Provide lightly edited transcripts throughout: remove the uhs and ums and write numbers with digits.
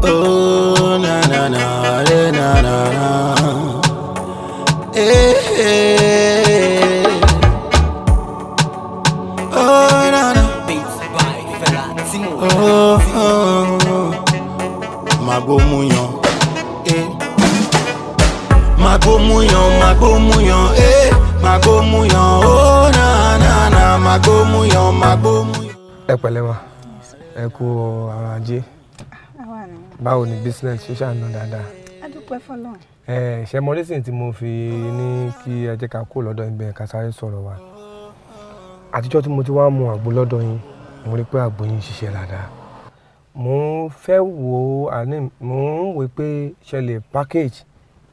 Oh na na na na na na. Hey. Oh na na. Oh. Magbo Muyan. Magbo Muyan, Magbo Muyan, Magbo Muyan, oh na na na, Magbo Muyan, Magbo Muyan. Ẹ pẹ̀lẹ́ ma, ẹ kú ọrọ̀ ajé. Báwo ni business ṣe ṣàánú dáadáa? A dúpẹ́ f'Ọlọ́run. Ṣé mo reason tí mo fi ní kí ẹ jẹ́ ká kó lọ́dọ̀ yín bẹ́ẹ̀ ká sáré sọ̀rọ̀ wa. Àtijọ́ tí mo ti wá mu àgbo lọ́dọ̀ yín, mo rí pé àgbo yín ṣiṣẹ́ dáadáa. Mo fẹ́ wò pé ṣe lè package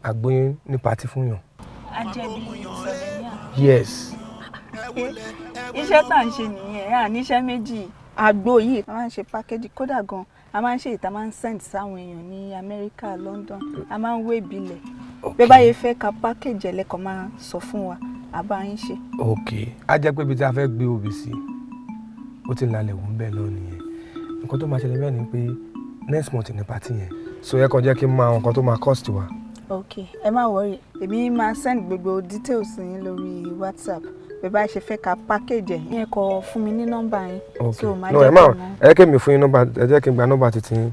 àgbo yín ní party fún yàn. Ajẹ́bí sọ̀dẹ̀yà. Yes. Iṣẹ́ tá ń ṣe nìyẹn, a níṣẹ́ méjì. Àgbo yìí a máa ń ṣe package kódà gan. A máa ń ṣe ìta máa ń send sáwọn èèyàn ní America, London. A máa ń wé ìbílẹ̀. Bí bá yẹ fẹ́ ka package ẹlẹ́kọ̀ọ́ máa sọ fún wa, a bá yín ṣe. Okay. A jẹ́ pé ibi tí a fẹ́ gbé obì sí, ó ti lálẹ́ wò ń bẹ̀ lọ nìyẹn. Nǹkan tó máa ṣẹlẹ̀ bẹ́ẹ̀ ni pé next month ní party yẹn. So ẹ kàn jẹ́ kí n mọ àwọn nǹkan tó máa cost wa. Okay, ẹ má worry. Èmi máa send gbogbo details yín lórí WhatsApp. Bí bá ṣe fẹ́ ka package ẹ̀, yẹn kọ fún mi ní nọ́mbà yín. Okay. So máa No, jẹ́ ẹ má ẹ kí mi fún yín nọ́mbà, ẹ jẹ́ kí n gba nọ́mbà títí yín.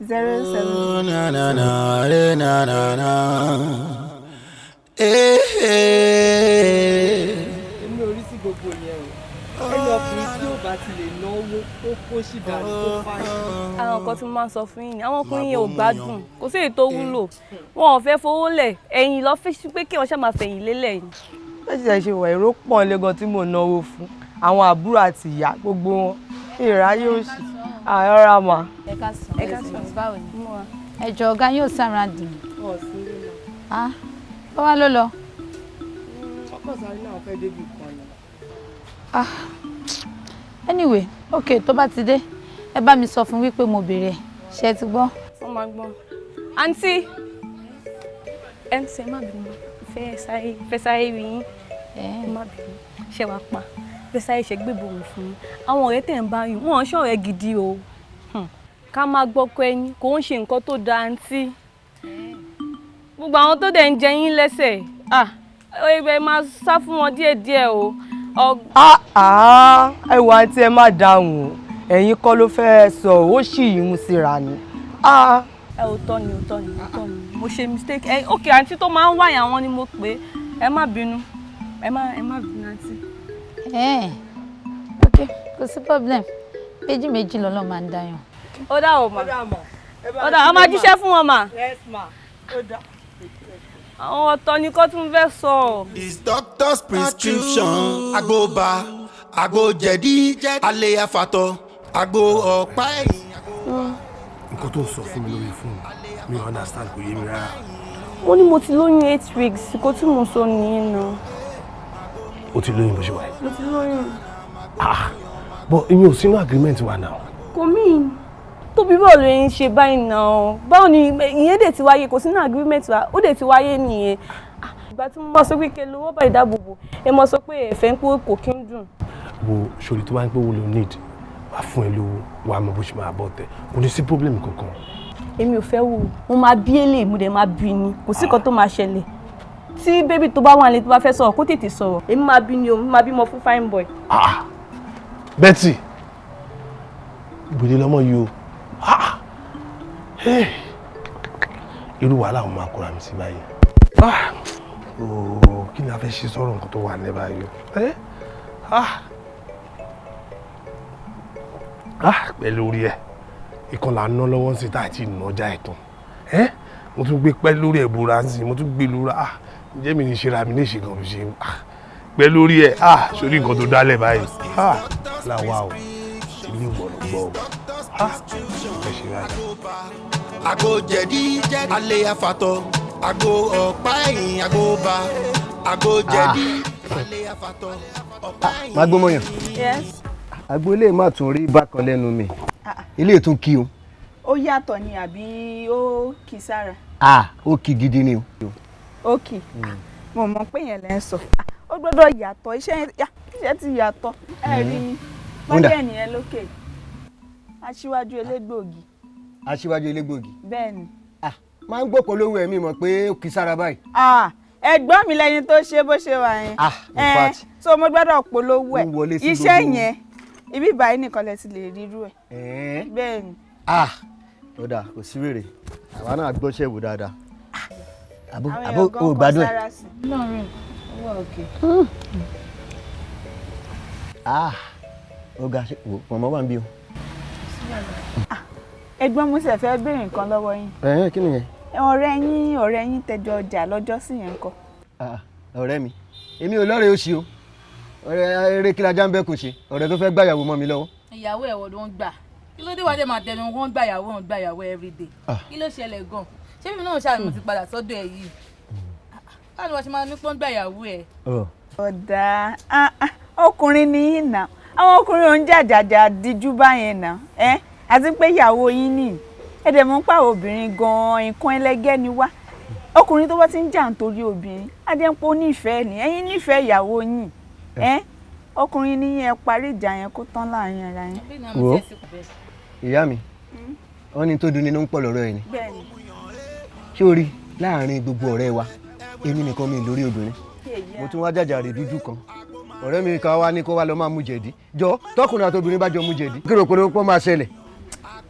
07. Na na na na na na. Èmi ò rí sí gbogbo yẹn o. Ẹni ọkùnrin tí ò bá ti lè náwó ó kó sì dànù tó fáyé. Àwọn nǹkan tí mo máa ń sọ fún yín ni àwọn ọkùnrin yẹn ò gbádùn kò sí èyí tó wúlò wọn ò fẹ́ fowó lẹ̀ ẹ̀yìn lọ fi pé kí wọ́n ṣáà máa fẹ̀yìn lélẹ̀ yìí. Bẹ́ẹ̀ ṣe wà èrò pọ̀ lẹ́gàn tí mò ń náwó fún àwọn àbúrò àti ìyá gbogbo wọn ìráyè òsì àyọ̀rá mà. Ẹ ká sọ báwo ni ẹjọ ọ̀gá yóò sára dì í. Bó wá ló lọ. Ọkọ̀ sáré náà fẹ́ débi kan ni. Anyway, okay, tó bá ti dé ẹ bá mi sọ fún wípé mo béèrè ṣé ti gbọ́. wọ́n máa gbọ́ àǹtí ẹ ń ṣe má bínú fẹ́ sáré rí yín má bínú ṣe wàá pa fẹ́ sáré ṣe gbébòrò fún yín àwọn ọ̀rẹ́ tẹ̀ ń bá yín wọ́n ṣọ̀rẹ́ gidi o ká máa gbọ́kọ ẹni kò ń ṣe nǹkan tó da àǹtí gbogbo àwọn tó dẹ̀ ń jẹ yín lẹ́sẹ̀ ẹ máa sá fún wọn díẹ̀díẹ̀ o. Ẹ wá àǹtí ẹ má dáhùn o ẹ̀yin kọ́ ló fẹ́ sọ ó sì yín mú síra ni. Òótọ́ ni mo ṣe mistake ok àǹtí tó máa ń wáyà wọn ni mo pè ẹ má bínú àǹtí. Ok kò sí problem méjì lọ́lọ́ máa ń dáyàn. Ó dà o mà ó dà ọmọ ajíṣẹ́ fún wọn mà. Yes ma ó dà. Àwọn ọ̀tọ̀ ni kò tún fẹ́ sọ. It's doctor's prescription. Agboba, agbo jẹ̀dí, alẹ́ afatọ̀, agbo ọ̀pá ẹ̀yìn. Nǹkan tó sọ fún mi lórí fóònù mi ò understand kò yé mi rárá. Mo ní mo ti lóyún 8 weeks kó tí mo sọ nìyẹn náà. O ti lóyún bó ṣe wà yìí. Mo ti lóyún. But ìyẹn ò sínú agreement wa náà. Kò mí tóbi báwo ló ń ṣe báyìí náà báwo ni ìyẹn dẹ̀ ti wáyé kò sínú agreement wa ó dẹ̀ ti wáyé nìyẹn. Ìgbà tí mo máa sọ pé kí ẹ lo rọ́bà ìdáàbòbò ẹ máa sọ pé ẹ̀fẹ̀ ń pé kò kí ń dùn. Wo ṣòrí tó bá ń pé wo lo need wà fún ẹ lówó wà mọ bó ṣe máa bọ̀ tẹ̀ kò ní sí problem kankan. Èmi ò fẹ́ wò mo máa bí èlé mo dẹ̀ máa bí ni kò sí kan tó máa ṣẹlẹ̀ tí bébí tó bá wà nílé tó bá fẹ́ sọ̀rọ̀ kó tètè sọ̀rọ̀ èmi máa bí ni o máa bímọ fún fine boy. Betty gbèdé lọ́mọ yìí o irú wàhálà àwọn máa kóra mi sí báyìí kí ni a fẹ́ ṣe sọ̀rọ̀ nǹkan tó wà ní báyìí pẹ̀lú orí ẹ̀ ìkan là ń ná lọ́wọ́ sí tá àti ìnájà ẹ̀tàn mo tún gbé pẹ́ lórí ẹ̀ bóra sí mo tún gbé lóra ǹjẹ́ mi ní ṣe ra mi ní ìṣègùn mi ṣe pẹ́ lórí ẹ̀ sórí nǹkan tó dálẹ̀ báyìí làwa o ilé ìwọ̀n gbọ́ o ẹ ṣe rárá. Agbo jẹ̀dí, alẹ́ afatọ̀, agbo ọ̀pá ẹ̀yìn, agboba, agbo jẹ̀dí, alẹ́ afatọ̀, ọ̀pá ẹ̀yìn. Magbo Muyan. Yes. Agbo ilé má tún rí bákan lẹ́nu mi. Ilé tún kí o. Ó yàtọ̀ ni àbí ó kì sára? Ó kí gidi ni o. Ó kì. Mo mọ̀ pé yẹn lẹ́ ń sọ. Ó gbọ́dọ̀ yàtọ̀ iṣẹ́ ti yàtọ̀. Ẹ rí mi. Báyẹ̀ nìyẹn lókè. Aṣíwájú elégbòogi. aṣíwájú elégbògi. bẹ́ẹ̀ni. máa ń gbọ́ polówó ẹ̀mí mọ̀ pé ó kì í sára báyìí. ẹ̀gbọ́n mi lẹni tó ṣe bó ṣe wà yẹn. in fact. so mo gbọ́dọ̀ polówó ẹ̀ iṣẹ́ yẹn ibi báyìí nìkan lẹ ti lè rírú ẹ̀. bẹ́ẹ̀ni. ó dà kò sí wèrè àwa náà gbọ́ṣẹ́ wò dáadáa. àbó ò gbádùn ẹ̀. lọ́rùn owó òkè. ó ga pọ̀nmọ́ wà ń bí o. ẹ̀gbọ́n mo sì fẹ́ béèrè nǹkan lọ́wọ́ yín. kí nìyẹn. ọ̀rẹ́ yín tẹjọ ọjà lọ́jọ́ sí yẹn ńkọ́. ọ̀rẹ́ mi èmi ò lọ́rẹ̀ẹ́ òṣì o ọ̀rẹ́ eré kí lajá ń bẹ́ kò ṣe ọ̀rẹ́ tó fẹ́ gbàyàwó mọ́ mi lọ́wọ́. ìyàwó ẹ̀wọ̀ ló ń gbà kí ló dé wá dé máa tẹnu wọn gbàyàwó everyday kí ló ṣẹlẹ̀ gan ṣé mi náà ṣáà mo ti padà sọ́dọ̀ ẹ̀ yìí báwo ni wọ́n ṣe máa ní pọ́n gbàyàwó ẹ̀. ọ̀dà ọkùnrin ni yín náà àwọn ọkùnrin ò ń jàjàjà díjú báyẹn náà àti pé ìyàwó yín nìyí ẹ̀dẹ̀ mú pàwọ̀ obìnrin gan-an nǹkan ẹlẹgẹ́ ni wá ọkùnrin tó bá ti ń jà nítorí obìnrin adẹ́pọ̀ nífẹ̀ẹ́ ni ẹ̀yin nífẹ̀ẹ́ ìyàwó yín ọkùnrin ní yẹn parí ìjà yẹn kó tán láàrin ara yẹn. wo ìyá mi wọn ní tó dùn nínú ń pọ̀ lọ́rọ̀ ẹ̀ ni ṣé o rí láàrin gbogbo ọ̀rẹ́ wa èmi nìkan mi lórí obìnrin mo tún wá jàjàre dúdú kan ọ̀rẹ́ mi kan wá ní kó wá lọ máa mú jẹ̀dí jọ tọkùnrin àti obìnrin bá jọ mú jẹ̀dí kí rò pé ó máa ṣẹlẹ̀.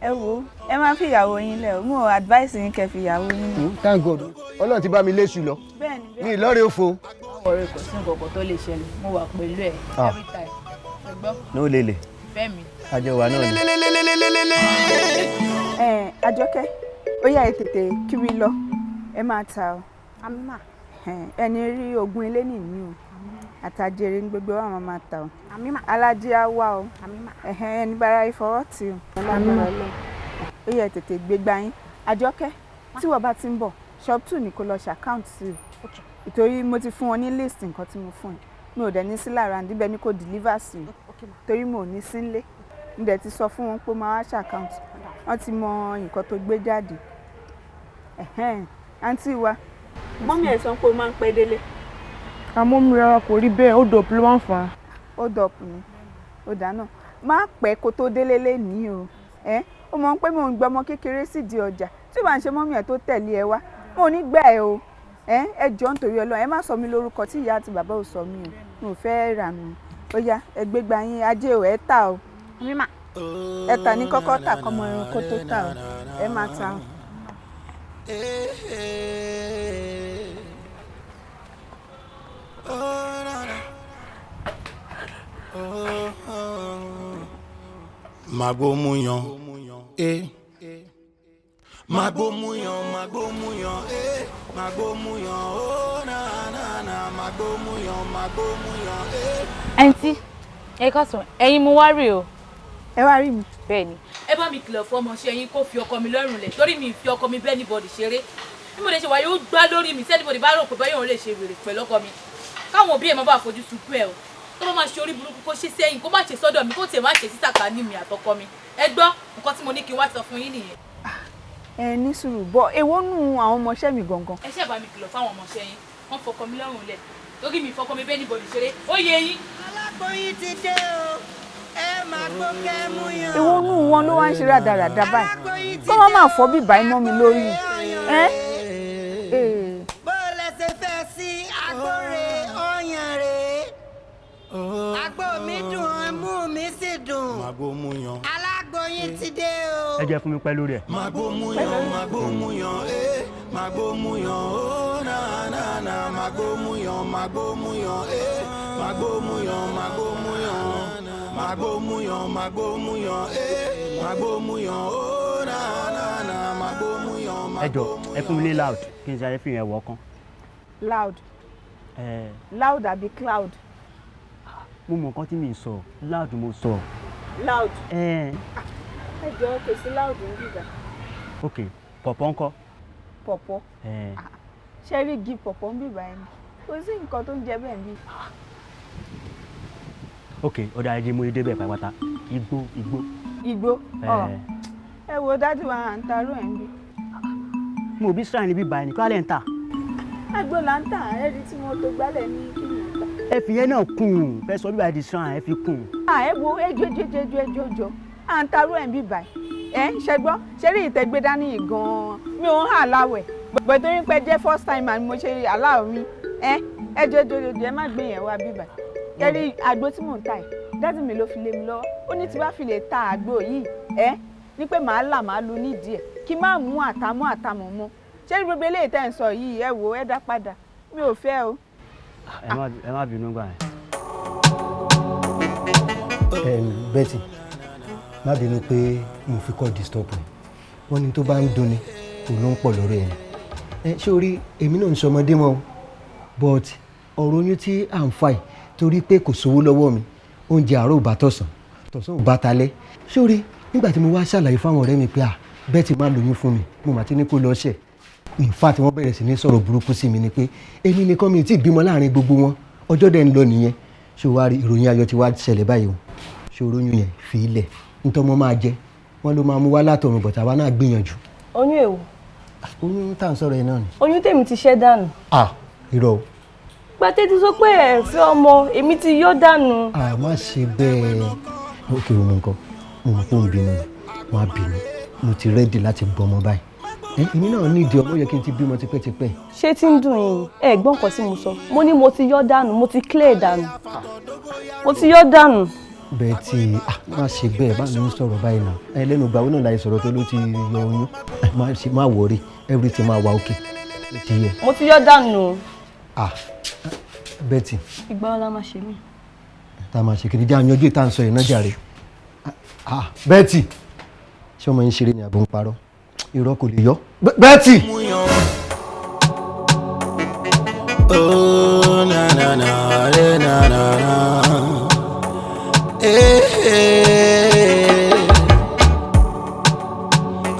ẹ wo ẹ máa fi ìyàwó yín lẹ o mo advice yín kẹ́ fi ìyàwó yín lẹ. thank God Ọlọ́run ti bá mi léṣu lọ ní ìlọrin òfo. ọ̀rẹ́ kò sí nǹkan tó lè ṣẹlẹ̀ mo wà pẹ̀lú ẹ̀ every time ẹgbọ́. ní ó lè lè. ìfẹ́ mi. àjọ wa náà ni. Àjọkẹ́ ó yá ẹ tètè kiri lọ ẹ máa ta o ẹni rí ogún ilé nìyí o àtàjèrè ní gbogbo wa máa ta o alájí á wá o ẹni bára ìfọwọ́ tì o ó yẹ tètè gbégbá yín Àjọkẹ́ tí wọ́n bá ti ń bọ̀ shop 2 ní kó lọ ṣàkáùntì sí o ìtorí mo ti fún wọn ní list nǹkan tí mo fún ẹ mi ò dẹ̀ ní sí lára níbẹ̀ ni kò deliver sí o torí mo ò ní sí nílé mo dẹ̀ ti sọ fún wọn pé máa wá ṣàkáùntì wọ́n ti mọ nǹkan tó gbé jáde àǹtí wa mọ́mí ẹ̀ sọ pé ó máa ń pẹ́ délé. àmọ́ mi rárá kò rí bẹ́ẹ̀ ó dọ̀pù ló máa ń fà á. ó dọ̀pù ni ó dáná má pẹ́ kó tó délé lénìí o ó mọ̀ pé mò ń gbọ́ ọmọ kékeré sì di ọjà tí ó bá ń ṣe mọ́mí ẹ̀ tó tẹ̀lé ẹ wá mo ò ní gbà ẹ o ẹ jọ̀ọ́ nítorí Ọlọ́run ẹ má sọ mí lórúkọ tí ìyá àti bàbá ò sọ mí o mi ò fẹ́ rà mí ó yá ẹ gbégbá yín ajé o ẹ tà o ẹ tà ní kọ́kọ́ tà kọ́mọ ẹran kó tó tà o ẹ má ta o. Magbo Muyan, Magbo Muyan, Magbo Muyan, Magbo Muyan, oh na, Magbo Muyan, Àǹtí, ẹ káàsán, ẹ̀yin mo wá rí o. Ẹ wá rí mi. Bẹ́ẹ̀ni. ẹ bá mi kìlọ̀ fún ọmọọṣẹ́ yín kó fi ọkọ mi lọ́rùn lẹ̀ torí mi fi ọkọ mi bẹ́ẹ̀ níbọ̀dì ṣeré bí mo lè ṣe wà yóò gbá lórí mi sẹ́nibọ̀dì bá rò pé báyọ̀ òun lè ṣe wèrè pẹ̀lú ọkọ mi káwọn òbí ẹ̀ má bàa fojú sunkún ẹ̀ o tó bá máa ṣe orí burúkú kó ṣe sẹ́yìn kó má ṣe sọ́dọ̀ mi kó tiẹ̀ má ṣe sísàkà ní mi àtọkọ mi ẹ gbọ́ nǹkan tí mo ní kí n wá sọ fún yín nìyẹn. ẹ ní sùúrù bọ èwo nù àwọn ọmọọṣẹ́ mi gangan. ẹ ṣe bá mi kìlọ̀ fáwọn ọmọọṣẹ́ yín wọ́n fọkọ mi lọ́rùn lẹ̀ torí mi fọkọ mi bẹ́ẹ̀ níbọ̀dì ṣeré ó yẹ yín. aláboyún ti dé o ẹ máa gbó kẹ́ mú yan. èwo nù wọn ló wá ń ṣe rádaràda báyìí kó má máa fọ́ bíbá iná mi lórí. bó lẹ ṣe fẹ́ sí agbóre ọyàn rẹ̀ àgbo mi dùn ọmú mi sì dùn. Magbo Muyan. aláboyún ti dé o. ẹ jẹ́ fún mi pẹ́ lórí ẹ̀. Magbo Muyan, Magbo Muyan, Magbo Muyan, oh na, Magbo Muyan, Magbo Muyan, Magbo Muyan, Magbo Muyan, Magbo Muyan, Magbo Muyan, Magbo Muyan, oh na, Magbo Muyan. ẹ jọ̀ọ́ ẹ fún mi ní loud kí n ṣe fi yẹn wọ kan. Loud. Loud àbí cloud. mo mọ nǹkan tí mi sọ loud mo sọ. Loud. ẹ jọ̀ọ́ kò sí loud ń bìbà. ok pọ̀pọ̀ ńkọ́. pọ̀pọ̀. ṣé rí igi pọ̀pọ̀ ń bìbà ẹni kò sí nǹkan tó ń jẹ bẹ́ẹ̀ bí. ok ó dáa ẹjẹ mo dé bẹ́ẹ̀ pátápátá igbó. igbó. ẹ wo dájú wa à ń ta aró ẹ̀ ń bí. mo bí sírà níbí báyìí kí wàá lẹ́ ń tà. àgbo là ń tà ẹ̀rí tí mo tó gbálẹ̀ ní kí ni ìta. ẹ fi yẹn náà kùn ún fẹ́ sọ bíbá di sírà ẹ fi kùn. ẹ wo ejò à ń ta aró ẹ̀ ń bí báyìí ṣẹgbọ́n ṣe rí ìtẹ́gbé dání yìí gan-an mi ò ń hà láwẹ̀ gbogbo tó ń pẹ́ jẹ́ first time and mo ṣe aláwọ̀ mi ẹ jọjọjọjọ ẹ má gbé yẹn wá bíbà kẹrí àgbo tí mò ń ta ẹ̀ dájú mi ló fi lé mi lọ́wọ́ ó ní tí bá fi lè ta àgbo yìí ní pé màá lu nídìí ẹ̀ kí má mú àtàmọ́ mọ́ ṣé gbogbo eléyìí tẹ́ ń sọ yìí ẹ wò ẹ dá padà mi ò fẹ́ o. ẹ má bínú gbà yẹn. Betty má bínú pé mo fi kọ́ disturb ẹ̀ wọ́n ní tó bá ń dunni òun ló ń pọ̀ lórí ẹ̀ ṣé orí èmi náà ń sọmọdé mọ́ o but ọ̀rọ̀ oyún tí à ń fà yìí torí pé kò sówó lọ́wọ́ mi oúnjẹ àárọ̀ ò bá tọ̀sán ò bá talẹ́ ṣé orí nígbà tí mo wá ṣàlàyé fáwọn ọ̀rẹ́ mi pé Betty má lóyún fún mi mo mà ti ní kó lọ ṣẹ̀ in fact wọ́n bẹ̀rẹ̀ sí ní sọ̀rọ̀ burúkú sí mi ni pé èmi nìkan mi ti bímọ láàrin gbogbo wọn ọjọ́ dẹ̀ ń lọ nìyẹn ṣé wàá rí ìròyìn ayọ̀ tí wàá ṣẹlẹ̀ báyìí o ṣé oyún yẹn fi ilẹ̀ nítorí wọ́n máa jẹ wọ́n ló máa mú wá látọ̀run bọ̀tà wa náà gbìyànjú. oyún èwo. oyún tá à ń sọ̀rọ̀ yẹn náà ni. oyún tèmi ti ṣẹ́ dànù. irọ́ o. gbàtẹ́ ti sọ pé ẹ̀ fẹ́ ọmọ èmi ti yọ́ dànù. má ṣe bẹ́ẹ̀ ókè o mọ nǹkan mo mọ̀ pé ó ń bínú má bínú mo ti rẹ́dì láti gbọ́mọ báyìí èmi náà ní ìdí ọmọ yẹ kí n ti bímọ tipẹ́tipẹ́. ṣé tí ń dùn yín ẹ gbọ́ nǹkan tí mo sọ mo ní mo ti yọ́ dànù mo ti clear dànù mo ti yọ́ dànù. Betty má ṣe bẹ́ẹ̀ bá mi sọ̀rọ̀ báyìí náà ẹlẹ́nu gbàgbọ́ náà láì sọ̀rọ̀ tó ló ti yọ oyún má wọrí everything máa wà okay ló ti yẹ. mo ti yọ́ dànù. Betty. ìgbà wo la máa ṣe mí. tá a máa ṣe kiri já yanjú ìta ń sọ iná jàre. Betty ṣé ọmọ yín ṣeré ni àbò ń parọ́ irọ́ kò lè yọ. Betty. Oh na na na na na na.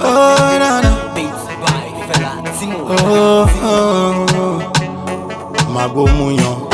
Oh na na. Magbo Muyan.